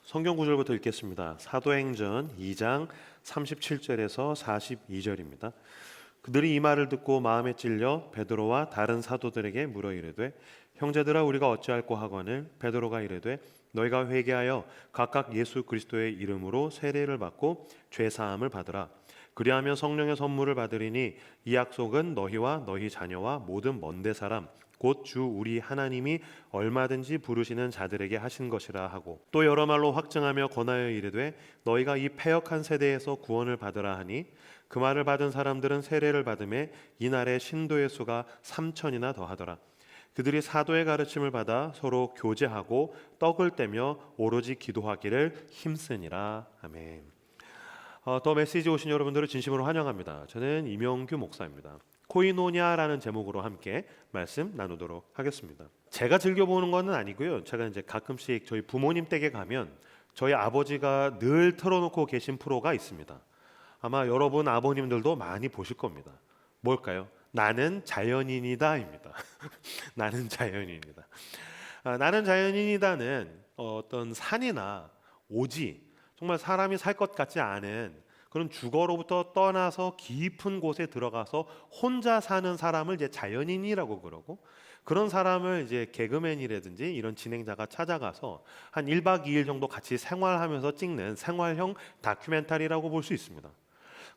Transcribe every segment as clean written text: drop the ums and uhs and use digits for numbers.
성경 구절부터 읽겠습니다. 사도행전 2장 37절에서 42절입니다. 그들이 이 말을 듣고 마음에 찔려 베드로와 다른 사도들에게 물어 이르되 형제들아 우리가 어찌할꼬 하거늘 베드로가 이르되 너희가 회개하여 각각 예수 그리스도의 이름으로 세례를 받고 죄 사함을 받으라. 그리하면 성령의 선물을 받으리니 이 약속은 너희와 너희 자녀와 모든 먼데 사람 곧 주 우리 하나님이 얼마든지 부르시는 자들에게 하신 것이라 하고 또 여러 말로 확증하며 권하여 이르되 너희가 이 패역한 세대에서 구원을 받으라 하니 그 말을 받은 사람들은 세례를 받음에 이날의 신도의 수가 3천이나 더하더라. 그들이 사도의 가르침을 받아 서로 교제하고 떡을 떼며 오로지 기도하기를 힘쓰니라. 아멘. 더 메시지 오신 여러분들을 진심으로 환영합니다. 저는 이명규 목사입니다. 코이노냐라는 제목으로 함께 말씀 나누도록 하겠습니다. 제가 즐겨보는 건 아니고요. 제가 이제 가끔씩 저희 부모님 댁에 가면 저희 아버지가 늘 틀어놓고 계신 프로가 있습니다. 아마 여러분 아버님들도 많이 보실 겁니다. 뭘까요? 나는 자연인이다입니다. 나는 자연인이다. 나는 자연인이다는 어떤 산이나 오지 정말 사람이 살 것 같지 않은 그런 주거로부터 떠나서 깊은 곳에 들어가서 혼자 사는 사람을 이제 자연인이라고 그러고 그런 사람을 이제 개그맨이라든지 이런 진행자가 찾아가서 한 1박 2일 정도 같이 생활하면서 찍는 생활형 다큐멘터리라고 볼 수 있습니다.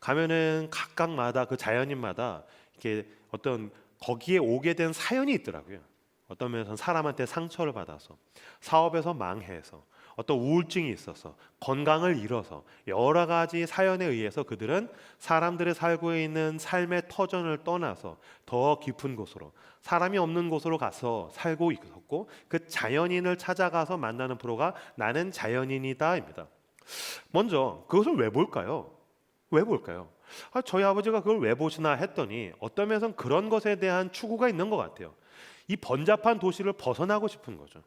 가면은 각각마다 그 자연인마다 이렇게 어떤 거기에 오게 된 사연이 있더라고요. 어떤 면에서는 사람한테 상처를 받아서 사업에서 망해서 어떤 우울증이 있어서 건강을 잃어서 여러 가지 사연에 의해서 그들은 사람들이 살고 있는 삶의 터전을 떠나서 더 깊은 곳으로 사람이 없는 곳으로 가서 살고 있었고 그 자연인을 찾아가서 만나는 프로가 나는 자연인이다입니다. 먼저 그것을 왜 볼까요? 왜 볼까요? 저희 아버지가 그걸 왜 보시나 했더니 어떤 면에서는 그런 것에 대한 추구가 있는 것 같아요. 이 번잡한 도시를 벗어나고 싶은 거죠.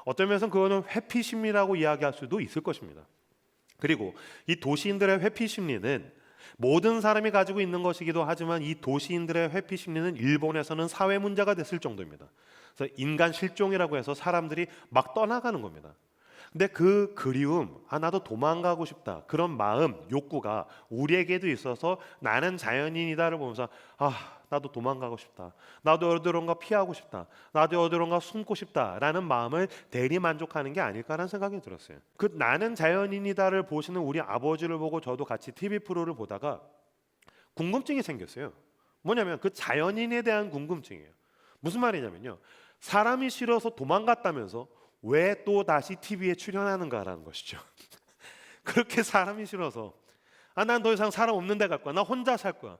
어떤 면에서는 그거는 회피심리라고 이야기할 수도 있을 것입니다. 그리고 이 도시인들의 회피심리는 모든 사람이 가지고 있는 것이기도 하지만 이 도시인들의 회피심리는 일본에서는 사회 문제가 됐을 정도입니다. 그래서 인간 실종이라고 해서 사람들이 막 떠나가는 겁니다. 근데 그 그리움, 나도 도망가고 싶다 그런 마음, 욕구가 우리에게도 있어서 나는 자연인이다를 보면서 나도 도망가고 싶다, 나도 어디론가 피하고 싶다, 나도 어디론가 숨고 싶다라는 마음을 대리 만족하는 게 아닐까라는 생각이 들었어요. 그 나는 자연인이다를 보시는 우리 아버지를 보고 저도 같이 TV 프로를 보다가 궁금증이 생겼어요. 뭐냐면 그 자연인에 대한 궁금증이에요. 무슨 말이냐면요, 사람이 싫어서 도망갔다면서 왜 또 다시 TV에 출연하는가라는 것이죠. 그렇게 사람이 싫어서 난 더 이상 사람 없는 데 갈 거야, 나 혼자 살 거야,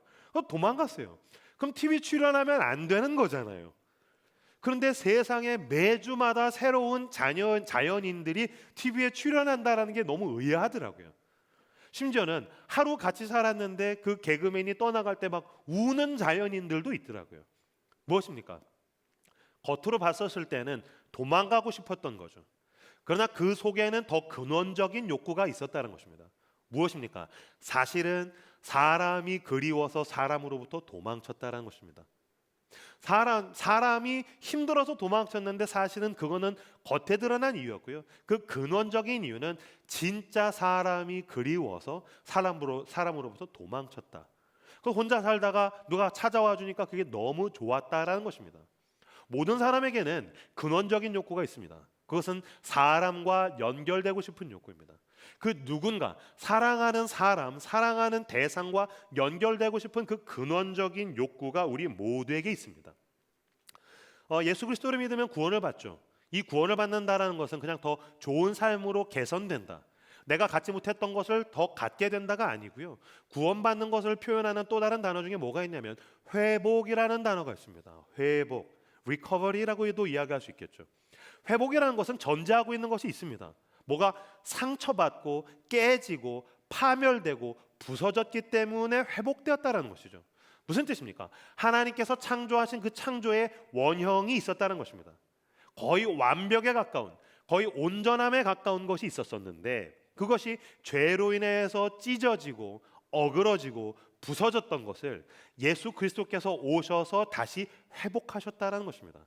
도망갔어요. 그럼 TV 출연하면 안 되는 거잖아요. 그런데 세상에 매주마다 새로운 자연인들이 TV에 출연한다는 게 너무 의아하더라고요. 심지어는 하루 같이 살았는데 그 개그맨이 떠나갈 때 막 우는 자연인들도 있더라고요. 무엇입니까? 겉으로 봤었을 때는 도망가고 싶었던 거죠. 그러나 그 속에는 더 근원적인 욕구가 있었다는 것입니다. 무엇입니까? 사실은 사람이 그리워서 사람으로부터 도망쳤다는 것입니다. 사람이 힘들어서 도망쳤는데 사실은 그거는 겉에 드러난 이유였고요. 그 근원적인 이유는 진짜 사람이 그리워서 사람으로부터 도망쳤다. 그 혼자 살다가 누가 찾아와 주니까 그게 너무 좋았다라는 것입니다. 모든 사람에게는 근원적인 욕구가 있습니다. 그것은 사람과 연결되고 싶은 욕구입니다. 그 누군가 사랑하는 사람, 사랑하는 대상과 연결되고 싶은 그 근원적인 욕구가 우리 모두에게 있습니다. 예수 그리스도를 믿으면 구원을 받죠. 이 구원을 받는다라는 것은 그냥 더 좋은 삶으로 개선된다, 내가 갖지 못했던 것을 더 갖게 된다가 아니고요. 구원받는 것을 표현하는 또 다른 단어 중에 뭐가 있냐면 회복이라는 단어가 있습니다. 회복, recovery라고 해도 이야기할 수 있겠죠. 회복이라는 것은 전제하고 있는 것이 있습니다. 뭐가 상처받고 깨지고 파멸되고 부서졌기 때문에 회복되었다는 것이죠. 무슨 뜻입니까? 하나님께서 창조하신 그 창조의 원형이 있었다는 것입니다. 거의 완벽에 가까운, 거의 온전함에 가까운 것이 있었었는데 그것이 죄로 인해서 찢어지고 어그러지고 부서졌던 것을 예수 그리스도께서 오셔서 다시 회복하셨다는 것입니다.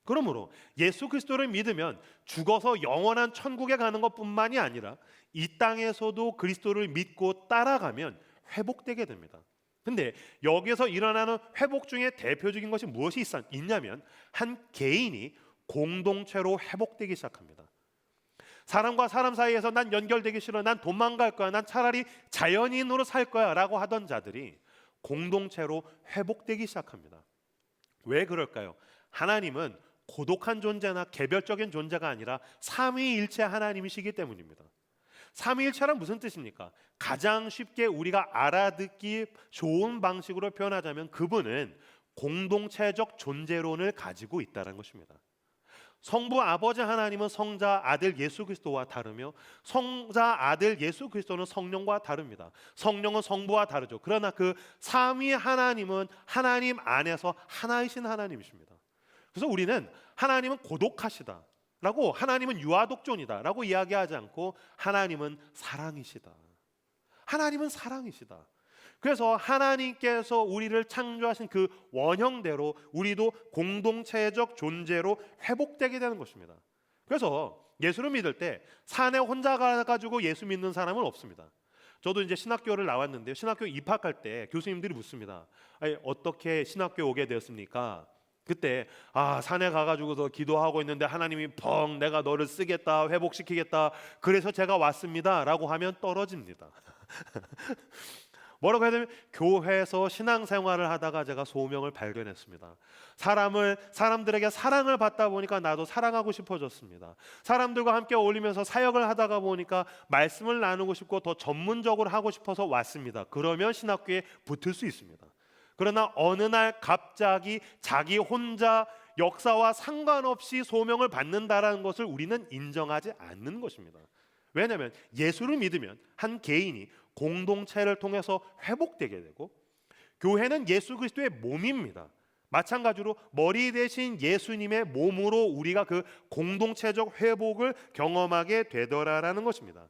그러므로 예수 그리스도를 믿으면 죽어서 영원한 천국에 가는 것뿐만이 아니라 이 땅에서도 그리스도를 믿고 따라가면 회복되게 됩니다. 근데 여기에서 일어나는 회복 중에 대표적인 것이 무엇이 있냐면 한 개인이 공동체로 회복되기 시작합니다. 사람과 사람 사이에서 난 연결되기 싫어, 난 도망갈 거야, 난 차라리 자연인으로 살 거야 라고 하던 자들이 공동체로 회복되기 시작합니다. 왜 그럴까요? 하나님은 고독한 존재나 개별적인 존재가 아니라 삼위일체 하나님이시기 때문입니다. 삼위일체란 무슨 뜻입니까? 가장 쉽게 우리가 알아듣기 좋은 방식으로 표현하자면 그분은 공동체적 존재론을 가지고 있다는 것입니다. 성부 아버지 하나님은 성자 아들 예수 그리스도와 다르며 성자 아들 예수 그리스도는 성령과 다릅니다. 성령은 성부와 다르죠. 그러나 그 삼위 하나님은 하나님 안에서 하나이신 하나님이십니다. 그래서 우리는 하나님은 고독하시다 라고, 하나님은 유아독존이다 라고 이야기하지 않고 하나님은 사랑이시다. 하나님은 사랑이시다. 그래서 하나님께서 우리를 창조하신 그 원형대로 우리도 공동체적 존재로 회복되게 되는 것입니다. 그래서 예수를 믿을 때 산에 혼자 가가지고 예수 믿는 사람은 없습니다. 저도 이제 신학교를 나왔는데요, 신학교 입학할 때 교수님들이 묻습니다. 아니, 어떻게 신학교 오게 되었습니까? 그때 산에 가가지고서 기도하고 있는데 하나님이 펑 내가 너를 쓰겠다, 회복시키겠다, 그래서 제가 왔습니다 라고 하면 떨어집니다. 뭐라고 해야 되면 교회에서 신앙생활을 하다가 제가 소명을 발견했습니다. 사람들에게 사랑을 받다 보니까 나도 사랑하고 싶어졌습니다. 사람들과 함께 어울리면서 사역을 하다가 보니까 말씀을 나누고 싶고 더 전문적으로 하고 싶어서 왔습니다. 그러면 신학교에 붙을 수 있습니다. 그러나 어느 날 갑자기 자기 혼자 역사와 상관없이 소명을 받는다라는 것을 우리는 인정하지 않는 것입니다. 왜냐하면 예수를 믿으면 한 개인이 공동체를 통해서 회복되게 되고, 교회는 예수 그리스도의 몸입니다. 마찬가지로 머리 대신 예수님의 몸으로 우리가 그 공동체적 회복을 경험하게 되더라라는 것입니다.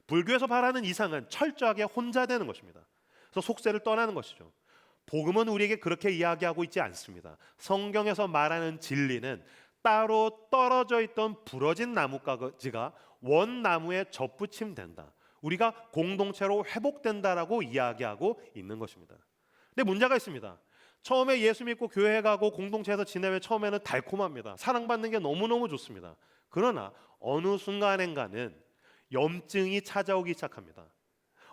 불교에서 바라는 이상은 철저하게 혼자 되는 것입니다. 그래서 속세를 떠나는 것이죠. 복음은 우리에게 그렇게 이야기하고 있지 않습니다. 성경에서 말하는 진리는 따로 떨어져 있던 부러진 나뭇가지가 원나무에 접붙임된다, 우리가 공동체로 회복된다라고 이야기하고 있는 것입니다. 근데 문제가 있습니다. 처음에 예수 믿고 교회 가고 공동체에서 지내면 처음에는 달콤합니다. 사랑받는 게 너무너무 좋습니다. 그러나 어느 순간엔가는 염증이 찾아오기 시작합니다.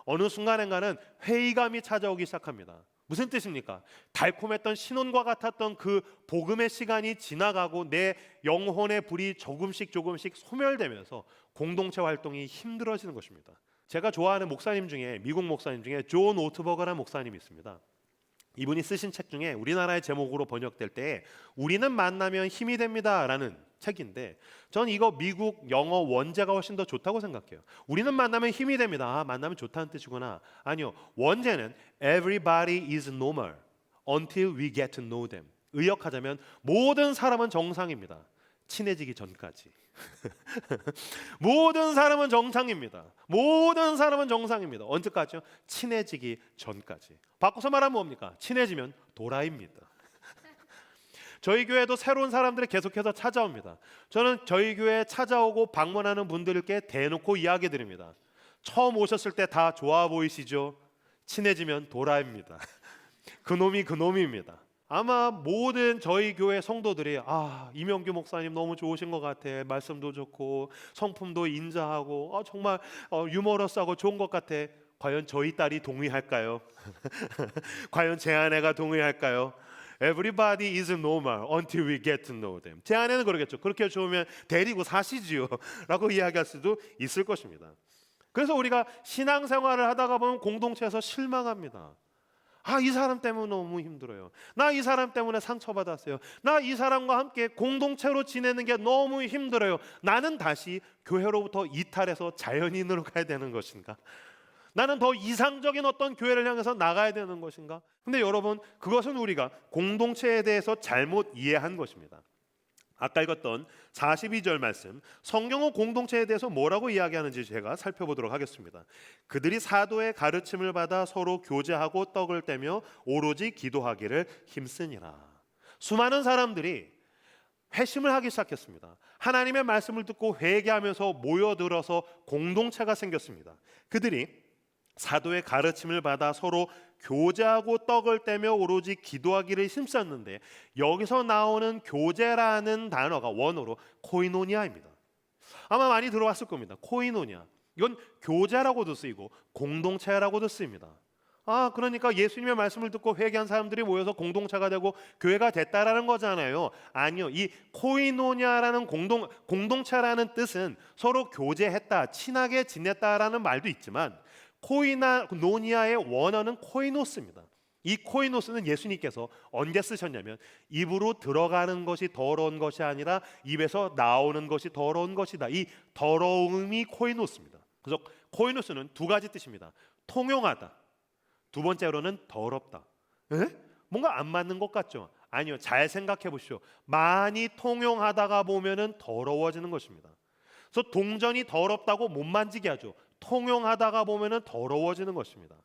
어느 순간엔가는 회의감이 찾아오기 시작합니다. 무슨 뜻입니까? 달콤했던 신혼과 같았던 그 복음의 시간이 지나가고 내 영혼의 불이 조금씩 소멸되면서 공동체 활동이 힘들어지는 것입니다. 제가 좋아하는 목사님 중에, 미국 목사님 중에 존 오트버거라는 목사님이 있습니다. 이분이 쓰신 책 중에 우리나라의 제목으로 번역될 때 우리는 만나면 힘이 됩니다 라는 책인데, 전 이거 미국 영어 원제가 훨씬 더 좋다고 생각해요. 우리는 만나면 힘이 됩니다. 만나면 좋다는 뜻이구나. 아니요, 원제는 Everybody is normal until we get to know them. 의역하자면 모든 사람은 정상입니다. 친해지기 전까지. 모든 사람은 정상입니다. 모든 사람은 정상입니다. 언제까지요? 친해지기 전까지. 바꿔서 말하면 뭡니까? 친해지면 도라입니다. 저희 교회도 새로운 사람들이 계속해서 찾아옵니다. 저는 저희 교회에 찾아오고 방문하는 분들께 대놓고 이야기 드립니다. 처음 오셨을 때 다 좋아 보이시죠? 친해지면 도라입니다. 그놈이 그놈입니다. 아마 모든 저희 교회 성도들이 이명규 목사님 너무 좋으신 것 같아, 말씀도 좋고 성품도 인자하고 정말 유머러스하고 좋은 것 같아. 과연 저희 딸이 동의할까요? 과연 제 아내가 동의할까요? Everybody is normal until we get to know them. 제 아내는 그러겠죠. 그렇게 좋으면 데리고 사시지요 라고 이야기할 수도 있을 것입니다. 그래서 우리가 신앙생활을 하다가 보면 공동체에서 실망합니다. 이 사람 때문에 너무 힘들어요. 나 이 사람 때문에 상처받았어요. 나 이 사람과 함께 공동체로 지내는 게 너무 힘들어요. 나는 다시 교회로부터 이탈해서 자연인으로 가야 되는 것인가? 나는 더 이상적인 어떤 교회를 향해서 나가야 되는 것인가? 근데 여러분, 그것은 우리가 공동체에 대해서 잘못 이해한 것입니다. 아까 읽었던 42절 말씀, 성경은 공동체에 대해서 뭐라고 이야기하는지 제가 살펴보도록 하겠습니다. 그들이 사도의 가르침을 받아 서로 교제하고 떡을 떼며 오로지 기도하기를 힘쓰니라. 수많은 사람들이 회심을 하기 시작했습니다. 하나님의 말씀을 듣고 회개하면서 모여들어서 공동체가 생겼습니다. 그들이 사도의 가르침을 받아 서로 교제하고 떡을 떼며 오로지 기도하기를 힘썼는데, 여기서 나오는 교제라는 단어가 원어로 코이노니아입니다. 아마 많이 들어봤을 겁니다. 코이노니아, 이건 교제라고도 쓰이고 공동체라고도 쓰입니다. 그러니까 예수님의 말씀을 듣고 회개한 사람들이 모여서 공동체가 되고 교회가 됐다라는 거잖아요. 아니요. 이 코이노니아라는 공동체라는 뜻은 서로 교제했다, 친하게 지냈다라는 말도 있지만, 코이노니아의 원어는 코이노스입니다. 이 코이노스는 예수님께서 언제 쓰셨냐면, 입으로 들어가는 것이 더러운 것이 아니라 입에서 나오는 것이 더러운 것이다. 이 더러움이 코이노스입니다. 그래서 코이노스는 두 가지 뜻입니다. 통용하다, 두 번째로는 더럽다. 뭔가 안 맞는 것 같죠? 아니요. 잘 생각해 보십시오. 많이 통용하다가 보면은 더러워지는 것입니다. 그래서 동전이 더럽다고 못 만지게 하죠. 통용하다가 보면은 더러워지는 것입니다.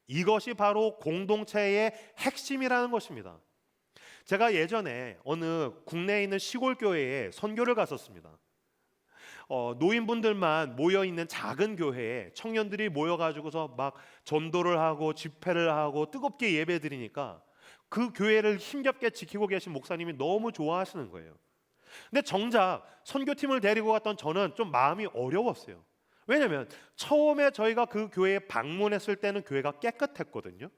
이것이 바로 공동체의 핵심이라는 것입니다. 제가 예전에 어느 국내에 있는 시골 교회에 선교를 갔었습니다. 노인분들만 모여있는 작은 교회에 청년들이 모여가지고서 막 전도를 하고 집회를 하고 뜨겁게 예배 드리니까 그 교회를 힘겹게 지키고 계신 목사님이 너무 좋아하시는 거예요. 근데 정작 선교팀을 데리고 갔던 저는 좀 마음이 어려웠어요. 왜냐하면 처음에 저희가 그 교회에 방문했을 때는 교회가 깨끗했거든요.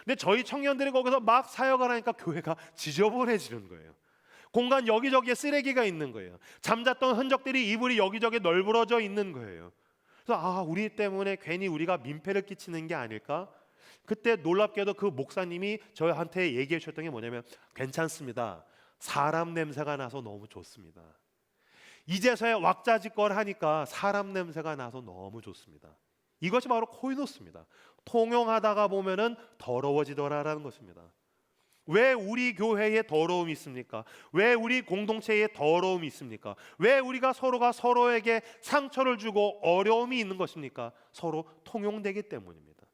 근데 저희 청년들이 거기서 막 사역을 하니까 교회가 지저분해지는 거예요. 공간 여기저기에 쓰레기가 있는 거예요. 잠잤던 흔적들이, 이불이 여기저기 널브러져 있는 거예요. 그래서 우리 때문에 괜히 우리가 민폐를 끼치는 게 아닐까? 그때 놀랍게도 그 목사님이 저한테 얘기해 주셨던 게 뭐냐면, 괜찮습니다. 사람 냄새가 나서 너무 좋습니다. 이제서야 왁자지껄 하니까 사람 냄새가 나서 너무 좋습니다. 이것이 바로 코이노스입니다. 통용하다가 보면은 더러워지더라라는 것입니다. 왜 우리 교회에 더러움이 있습니까? 왜 우리 공동체에 더러움이 있습니까? 왜 우리가 서로가 서로에게 상처를 주고 어려움이 있는 것입니까? 서로 통용되기 때문입니다.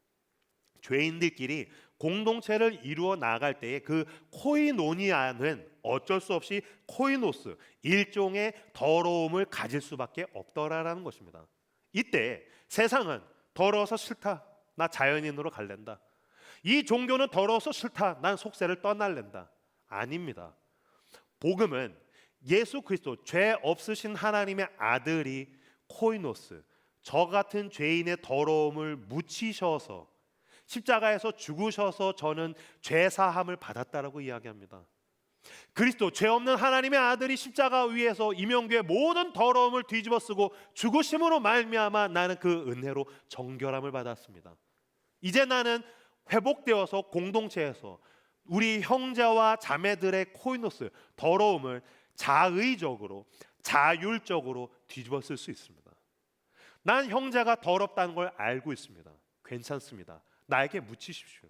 죄인들끼리 공동체를 이루어 나갈 때에 그 코이노니아는 어쩔 수 없이 코이노스, 일종의 더러움을 가질 수밖에 없더라라는 것입니다. 이때 세상은 더러워서 싫다, 나 자연인으로 갈랜다. 이 종교는 더러워서 싫다, 난 속세를 떠날랜다. 아닙니다. 복음은 예수 그리스도, 죄 없으신 하나님의 아들이 코이노스, 저 같은 죄인의 더러움을 묻히셔서 십자가에서 죽으셔서 저는 죄 사함을 받았다라고 이야기합니다. 그리스도, 죄 없는 하나님의 아들이 십자가 위에서 이명교의 모든 더러움을 뒤집어쓰고 죽으심으로 말미암아 나는 그 은혜로 정결함을 받았습니다. 이제 나는 회복되어서 공동체에서 우리 형제와 자매들의 코이노스, 더러움을 자의적으로, 자율적으로 뒤집어쓸 수 있습니다. 난 형제가 더럽다는 걸 알고 있습니다. 괜찮습니다. 나에게 묻히십시오.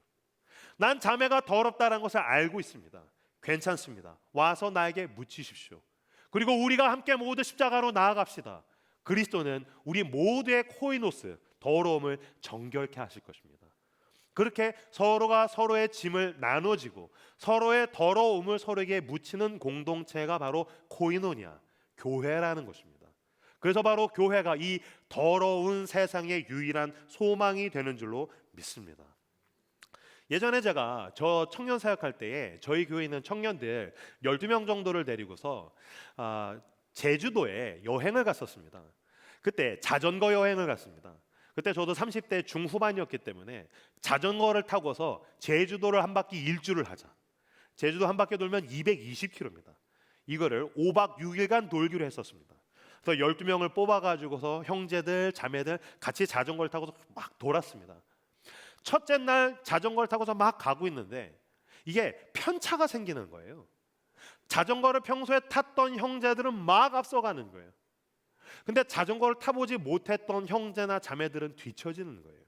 난 자매가 더럽다는 것을 알고 있습니다. 괜찮습니다. 와서 나에게 묻히십시오. 그리고 우리가 함께 모두 십자가로 나아갑시다. 그리스도는 우리 모두의 코이노스, 더러움을 정결케 하실 것입니다. 그렇게 서로가 서로의 짐을 나눠지고 서로의 더러움을 서로에게 묻히는 공동체가 바로 코이노니아, 교회라는 것입니다. 그래서 바로 교회가 이 더러운 세상의 유일한 소망이 되는 줄로 믿습니다. 예전에 제가 저 청년 사역할 때에 저희 교회에 있는 청년들 12명 정도를 데리고서 제주도에 여행을 갔었습니다. 그때 자전거 여행을 갔습니다. 그때 저도 30대 중후반이었기 때문에 자전거를 타고서 제주도를 한 바퀴 일주를 하자. 제주도 한 바퀴 돌면 220km입니다. 이거를 5박 6일간 돌기로 했었습니다. 그래서 12명을 뽑아가지고서 형제들, 자매들 같이 자전거를 타고서 막 돌았습니다. 첫째 날 자전거를 타고서 막 가고 있는데 이게 편차가 생기는 거예요. 자전거를 평소에 탔던 형제들은 막 앞서가는 거예요. 근데 자전거를 타보지 못했던 형제나 자매들은 뒤처지는 거예요.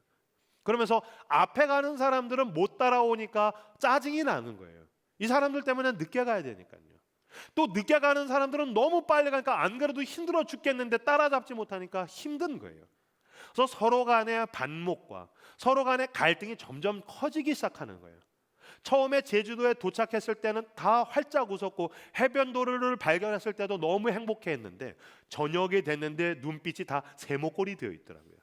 그러면서 앞에 가는 사람들은 못 따라오니까 짜증이 나는 거예요. 이 사람들 때문에 늦게 가야 되니까요. 또 늦게 가는 사람들은 너무 빨리 가니까 안 그래도 힘들어 죽겠는데 따라잡지 못하니까 힘든 거예요. 그래서 서로 간의 반목과 서로 간의 갈등이 점점 커지기 시작하는 거예요. 처음에 제주도에 도착했을 때는 다 활짝 웃었고 해변도로를 발견했을 때도 너무 행복해했는데 저녁이 됐는데 눈빛이 다 세모꼴이 되어 있더라고요.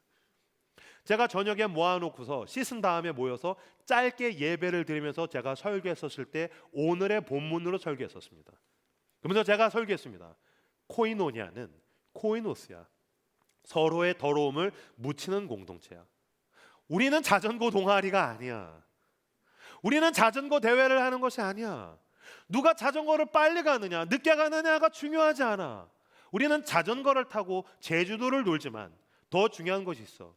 제가 저녁에 모아놓고서 씻은 다음에 모여서 짧게 예배를 드리면서 제가 설교했었을 때 오늘의 본문으로 설교했었습니다. 그러면서 제가 설교했습니다. 코이노니아는 코이노스야. 서로의 더러움을 묻히는 공동체야. 우리는 자전거 동아리가 아니야. 우리는 자전거 대회를 하는 것이 아니야. 누가 자전거를 빨리 가느냐, 늦게 가느냐가 중요하지 않아. 우리는 자전거를 타고 제주도를 놀지만 더 중요한 것이 있어.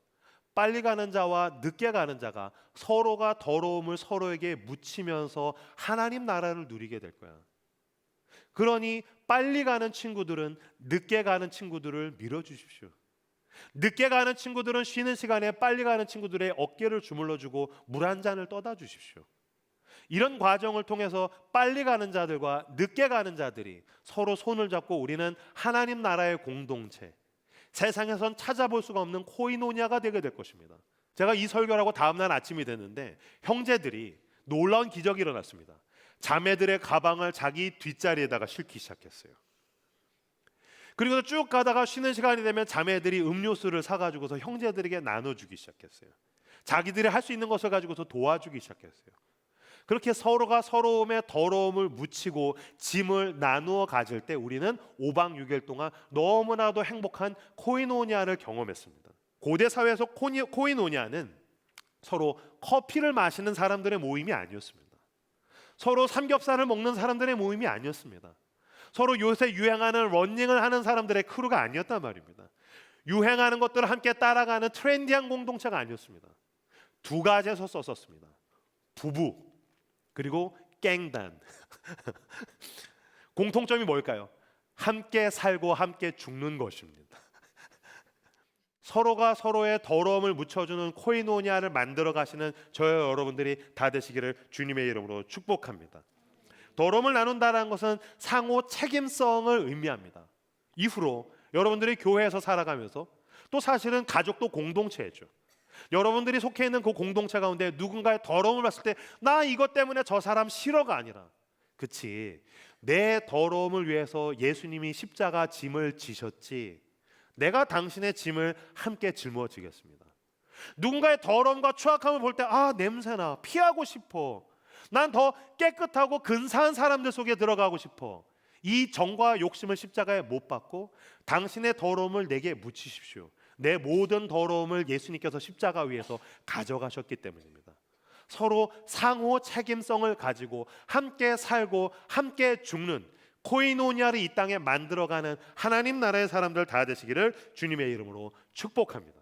빨리 가는 자와 늦게 가는 자가 서로가 더러움을 서로에게 묻히면서 하나님 나라를 누리게 될 거야. 그러니 빨리 가는 친구들은 늦게 가는 친구들을 밀어주십시오. 늦게 가는 친구들은 쉬는 시간에 빨리 가는 친구들의 어깨를 주물러주고 물 한 잔을 떠다 주십시오. 이런 과정을 통해서 빨리 가는 자들과 늦게 가는 자들이 서로 손을 잡고 우리는 하나님 나라의 공동체, 세상에선 찾아볼 수가 없는 코이노니아가 되게 될 것입니다. 제가 이 설교를 하고 다음날 아침이 됐는데 형제들이 놀라운 기적이 일어났습니다. 자매들의 가방을 자기 뒷자리에다가 싣기 시작했어요. 그리고 쭉 가다가 쉬는 시간이 되면 자매들이 음료수를 사가지고서 형제들에게 나눠주기 시작했어요. 자기들이 할 수 있는 것을 가지고서 도와주기 시작했어요. 그렇게 서로가 서로의 더러움을 묻히고 짐을 나누어 가질 때 우리는 5박 6일 동안 너무나도 행복한 코이노니아를 경험했습니다. 고대 사회에서 코이노니아는 서로 커피를 마시는 사람들의 모임이 아니었습니다. 서로 삼겹살을 먹는 사람들의 모임이 아니었습니다. 서로 요새 유행하는 러닝을 하는 사람들의 크루가 아니었단 말입니다. 유행하는 것들을 함께 따라가는 트렌디한 공동체가 아니었습니다. 두 가지에서 썼었습니다. 부부 그리고 깽단. 공통점이 뭘까요? 함께 살고 함께 죽는 것입니다. 서로가 서로의 더러움을 묻혀주는 코이노니아를 만들어 가시는 저와 여러분들이 다 되시기를 주님의 이름으로 축복합니다. 더러움을 나눈다는 것은 상호 책임성을 의미합니다. 이후로 여러분들이 교회에서 살아가면서 또 사실은 가족도 공동체죠. 여러분들이 속해 있는 그 공동체 가운데 누군가의 더러움을 봤을 때 나 이것 때문에 저 사람 싫어가 아니라 그치 내 더러움을 위해서 예수님이 십자가 짐을 지셨지 내가 당신의 짐을 함께 짊어지겠습니다. 누군가의 더러움과 추악함을 볼 때 아 냄새나 피하고 싶어. 난 더 깨끗하고 근사한 사람들 속에 들어가고 싶어. 이 정과 욕심을 십자가에 못 박고 당신의 더러움을 내게 묻히십시오. 내 모든 더러움을 예수님께서 십자가 위에서 가져가셨기 때문입니다. 서로 상호 책임성을 가지고 함께 살고 함께 죽는 코이노니아를 이 땅에 만들어가는 하나님 나라의 사람들 다 되시기를 주님의 이름으로 축복합니다.